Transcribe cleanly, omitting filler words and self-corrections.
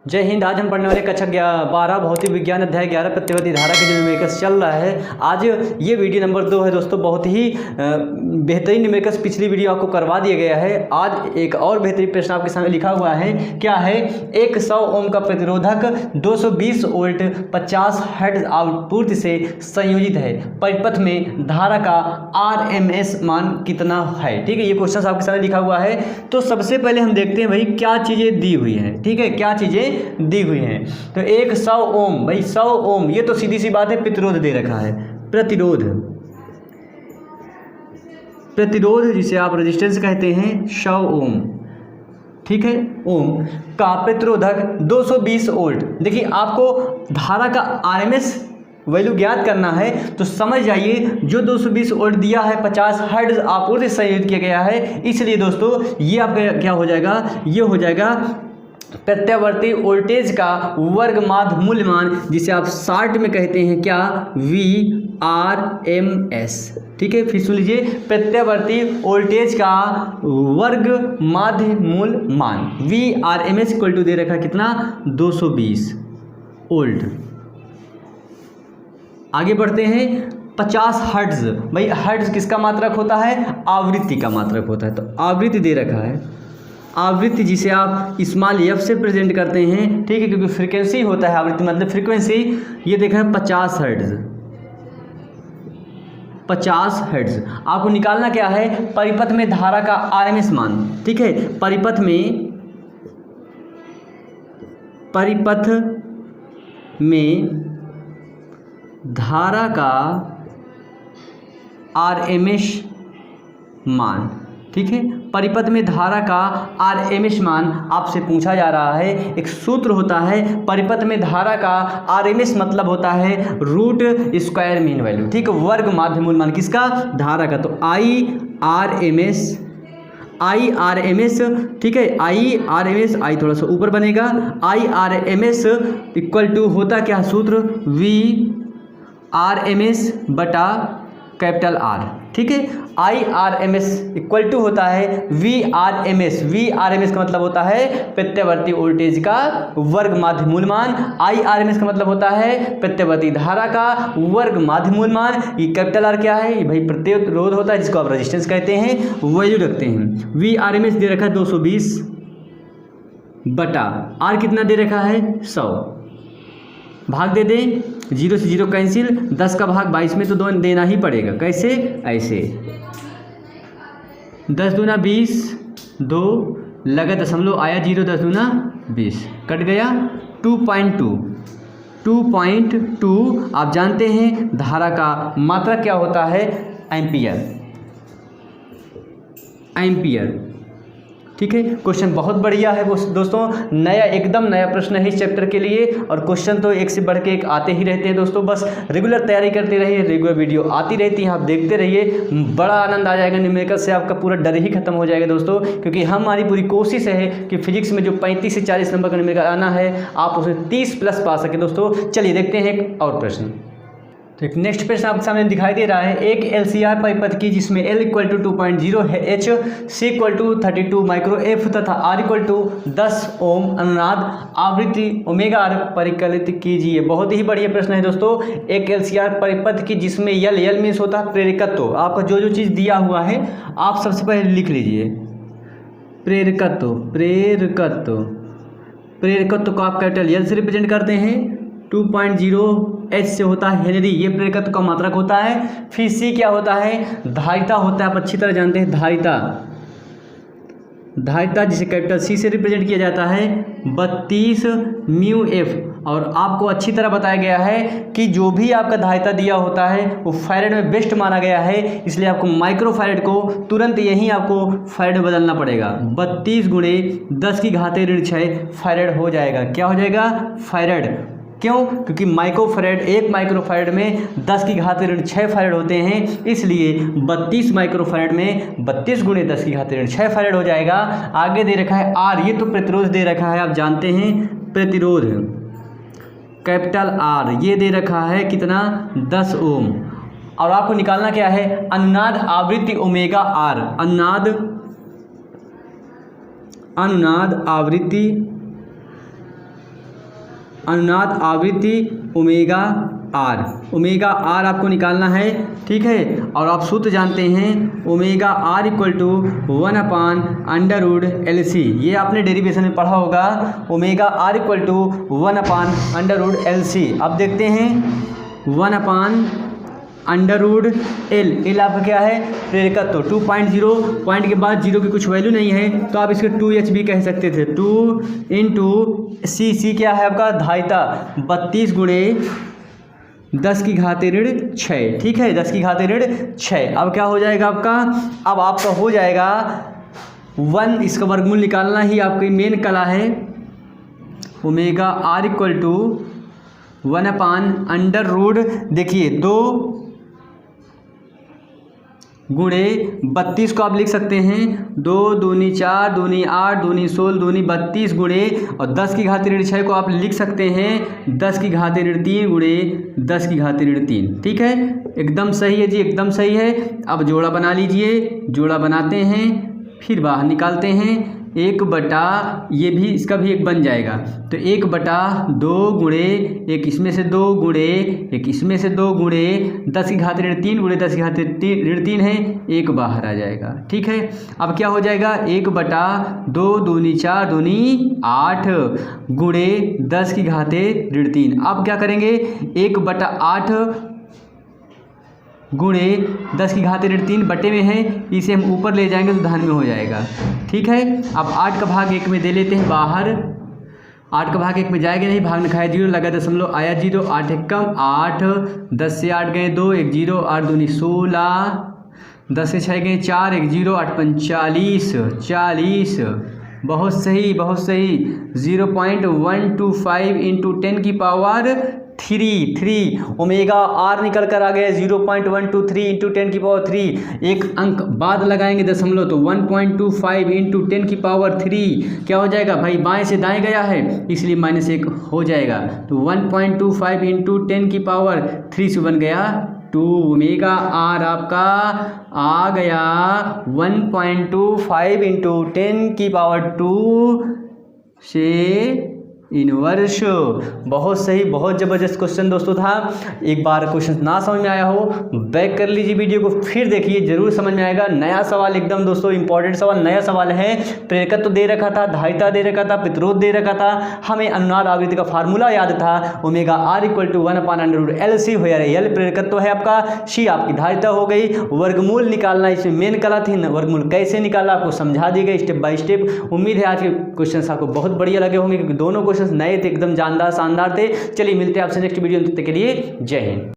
जय हिंद। आज हम पढ़ने वाले कक्षा 12 भौतिक विज्ञान अध्याय 11 प्रत्यवर्ती धारा के जो न्यूमेरिकल्स चल रहा है। आज ये वीडियो नंबर 2 है दोस्तों। बहुत ही बेहतरीन न्यूमेरिकल्स पिछली वीडियो आपको करवा दिया गया है। आज एक और बेहतरीन प्रश्न आपके सामने लिखा हुआ है। क्या है? एक 100 ओम का प्रतिरोधक 220 वोल्ट 50 हर्ट्ज आउटपुट से संयोजित है। परिपथ में धारा का RMS मान कितना है? ठीक है, ये क्वेश्चन आपके सामने लिखा हुआ है। तो सबसे पहले हम देखते हैं भाई क्या चीज़ें दी हुई हैं। ठीक है, क्या चीज़ें दी हुई हैं। तो एक 100 ओम, भाई 100 ओम, ये तो सीधी सी बात है, प्रतिरोध दे रखा है। प्रतिरोध जिसे आप रेजिस्टेंस कहते हैं 100 ओम। ठीक है, ओम का प्रतिरोधक 220 वोल्ट। देखिए आपको धारा का RMS वैल्यू ज्ञात करना है तो समझ जाइए जो 220 वोल्ट दिया है 50 हर्ट्ज आपूर्ति से संयोजित किया गया है। इसलिए दोस्तों ये आपका क्या हो जाएगा? ये हो जाएगा प्रत्यावर्ती वोल्टेज का वर्ग माध्य मूल्यमान, जिसे आप शॉर्ट में कहते हैं क्या? VRMS। ठीक है, फिर सुन लीजिए, प्रत्यावर्ती वोल्टेज का वर्ग माध्य मूल्यमान VRMS इक्वल टू दे रखा कितना? 220 वोल्ट। आगे बढ़ते हैं। 50 हर्ट्ज, भाई हर्ट्ज किसका मात्रक होता है? आवृत्ति का मात्रक होता है। तो आवृत्ति दे रखा है, आवृत्ति जिसे आप स्मॉल f से प्रेजेंट करते हैं। ठीक है, क्योंकि फ्रीक्वेंसी होता है आवृत्ति मतलब फ्रीक्वेंसी। ये देखा है 50 हर्ट्ज, 50 हर्ट्ज। आपको निकालना क्या है? परिपथ में धारा का RMS मान। ठीक है, परिपथ में धारा का RMS मान। ठीक है, परिपथ में धारा का RMS मान आपसे पूछा जा रहा है। एक सूत्र होता है परिपथ में धारा का RMS मतलब होता है रूट स्क्वायर मीन वैल्यू। ठीक है, वर्ग माध्य मूल्यमान किसका? धारा का। तो IRMS, ठीक है, IRMS, आई थोड़ा सा ऊपर बनेगा। IRMS इक्वल टू होता क्या सूत्र? VRMS बटा कैपिटल R। ठीक है, IRMS इक्वल टू होता है VRMS का मतलब होता है प्रत्यावर्ती वोल्टेज का वर्ग माध्य मूल्यमान। IRMS का मतलब होता है प्रत्यावर्ती धारा का वर्ग माध्य मूल्यमान। ये कैपिटल R क्या है? ये भाई प्रतिरोध होता है जिसको आप रेजिस्टेंस कहते हैं, वैल्यू रखते हैं। VRMS दे रखा है 220 बटा R कितना दे रखा है? 100। भाग दे दें, 0 से 0 कैंसिल, 10 का भाग 22 में तो 2 देना ही पड़ेगा। कैसे? ऐसे 10 दूना 20, 2 लगा दशमलव आया 0, 10 दूना 20 कट गया। 2.2 आप जानते हैं धारा का मात्रा क्या होता है? एम्पियर। ठीक है, क्वेश्चन बहुत बढ़िया है दोस्तों। नया एकदम नया प्रश्न है इस चैप्टर के लिए, और क्वेश्चन तो एक से बढ़ के एक आते ही रहते हैं दोस्तों। बस रेगुलर तैयारी करते रहिए, रेगुलर वीडियो आती रहती है, आप देखते रहिए, बड़ा आनंद आ जाएगा। न्यूमेरिकल से आपका पूरा डर ही खत्म हो जाएगा दोस्तों, क्योंकि हमारी पूरी कोशिश है कि फिजिक्स में जो 35 से 40 नंबर का न्यूमेरिकल आना है आप उसमें 30 प्लस पा सके दोस्तों। चलिए देखते हैं एक और प्रश्न। तो एक नेक्स्ट प्रश्न आपके सामने दिखाई दे रहा है। एक LCR परिपथ की जिसमें L इक्वल टू 2.0 है, H, C equal to 32 micro F तथा R इक्वल टू 10 ओम अनुनाद आवृत्ति ओमेगा R परिकलित कीजिए। बहुत ही बढ़िया प्रश्न है दोस्तों। एक LCR परिपथ की जिसमें L मीन्स होता है प्रेरकत्व। आपका जो चीज़ दिया हुआ है आप सबसे पहले लिख लीजिए। प्रेरकत्व को आप कैपिटल L से रिप्रेजेंट करते हैं। 2.0 H से होता है हेनरी, ये प्रेरकत्व का मात्रक होता है। फिर C क्या होता है? धारिता होता है, आप अच्छी तरह जानते हैं। धारिता जिसे कैपिटल C से रिप्रेजेंट किया जाता है 32 म्यू F। और आपको अच्छी तरह बताया गया है कि जो भी आपका धारिता दिया होता है वो फैरेड में बेस्ट माना गया है, इसलिए आपको माइक्रो फैरेड को तुरंत यहीं आपको फैरेड में बदलना पड़ेगा। 32 गुणे 10 की घाते ऋण 6 फैरेड हो जाएगा। क्या हो जाएगा? फैरेड। क्यों? क्योंकि एक माइक्रोफैरेड में 10 की घात ऋण 6 फैरेड होते हैं, इसलिए 32 माइक्रोफैरेड में 32 गुणे 10 की घात ऋण 6 फैरेड हो जाएगा। आगे दे रखा है R, ये तो प्रतिरोध दे रखा है, आप जानते हैं प्रतिरोध कैपिटल R, ये दे रखा है कितना? 10 ओम। और आपको निकालना क्या है? अनुनाद आवृत्ति ओमेगा R, अनुनाद आवृत्ति अनुनाद आवृत्ति ओमेगा आर आपको निकालना है, ठीक है। और आप सूत्र जानते हैं omega R equal to 1/√LC, ये आपने डेरिवेशन में पढ़ा होगा। Omega R equal to 1/√LC। अब देखते हैं 1/√L आपका क्या है, प्रेरकत्व। 2.0 पॉइंट के बाद जीरो की कुछ वैल्यू नहीं है तो आप इसके 2H भी कह सकते थे। 2 × C क्या है आपका, धारिता 32 × 10⁻6, ठीक है, 10⁻6। अब क्या हो जाएगा आपका, अब आपका हो जाएगा 1, इसका वर्गमूल निकालना ही आपकी मेन कला है। ओमेगा आर इक्वल टू 1/√, देखिए 2 गुणे 32 को आप लिख सकते हैं 2 दूनी 4 दूनी 8 दूनी 16 दूनी 32 गुणे, और 10⁻6 को आप लिख सकते हैं 10⁻3 गुणे 10⁻3, ठीक है। एकदम सही है जी, एकदम सही है। अब जोड़ा बना लीजिए, जोड़ा बनाते हैं फिर बाहर निकालते हैं। 1/, ये भी इसका भी एक बन जाएगा, तो 1/2 गुणे, एक इसमें से 2 गुणे, एक इसमें से 2 गुणे 10⁻3 गुणे 10⁻3 है, एक बाहर आ जाएगा, ठीक है। अब क्या हो जाएगा, 1/2 दूनी 4 दूनी 8 गुणे 10⁻3। अब क्या करेंगे, 1/8 गुणे 10⁻3 बटे में है, इसे हम ऊपर ले जाएंगे तो धन में हो जाएगा, ठीक है। अब 8 का भाग 1 में दे लेते हैं बाहर, 8 का भाग 1 में जाएगा नहीं, भाग लिखाया 0, लगा दशमलव आया 0, 8 1 कम 8, 10 से 8 गए 2, 1 0, 8 दूनी 16, 10 से 6 गए 4, 1 0, 8 45, 40, बहुत सही बहुत सही। 0.125 × 10⁻3 ओमेगा आर निकल कर आ गया 0.123 × 10⁻3, एक अंक बाद लगाएंगे दशमलव, तो 1.25 × 10⁻3 क्या हो जाएगा भाई, बाएं से दाएं गया है इसलिए -1 हो जाएगा, तो 1.25 × 10⁻3 से बन गया 2। ओमेगा आर आपका आ गया 1.25 × 10⁻2 से इनवर्स। बहुत सही, बहुत ज़बरदस्त क्वेश्चन दोस्तों था। एक बार क्वेश्चन ना समझ में आया हो बैक कर लीजिए वीडियो को, फिर देखिए जरूर समझ में आएगा। नया सवाल एकदम दोस्तों इंपॉर्टेंट सवाल, नया सवाल है। प्रेरकत्व दे रखा था, धारिता दे रखा था, प्रतिरोध दे रखा था, हमें अनुनाद आवृत्ति का फार्मूला याद था, omega R equal to 1/√LC, हो यार एल प्रेरकत्व है आपका, सी आपकी धारिता हो गई। वर्गमूल निकालना इसमें मेन कला थी, वर्गमूल कैसे निकाला आपको समझा दी गई स्टेप बाय स्टेप। उम्मीद है आज के क्वेश्चन आपको बहुत बढ़िया लगे होंगे, क्योंकि दोनों क्वेश्चन नए थे, एकदम जानदार शानदार थे। चलिए मिलते हैं आपसे नेक्स्ट वीडियो, तब तक के लिए जय हिंद।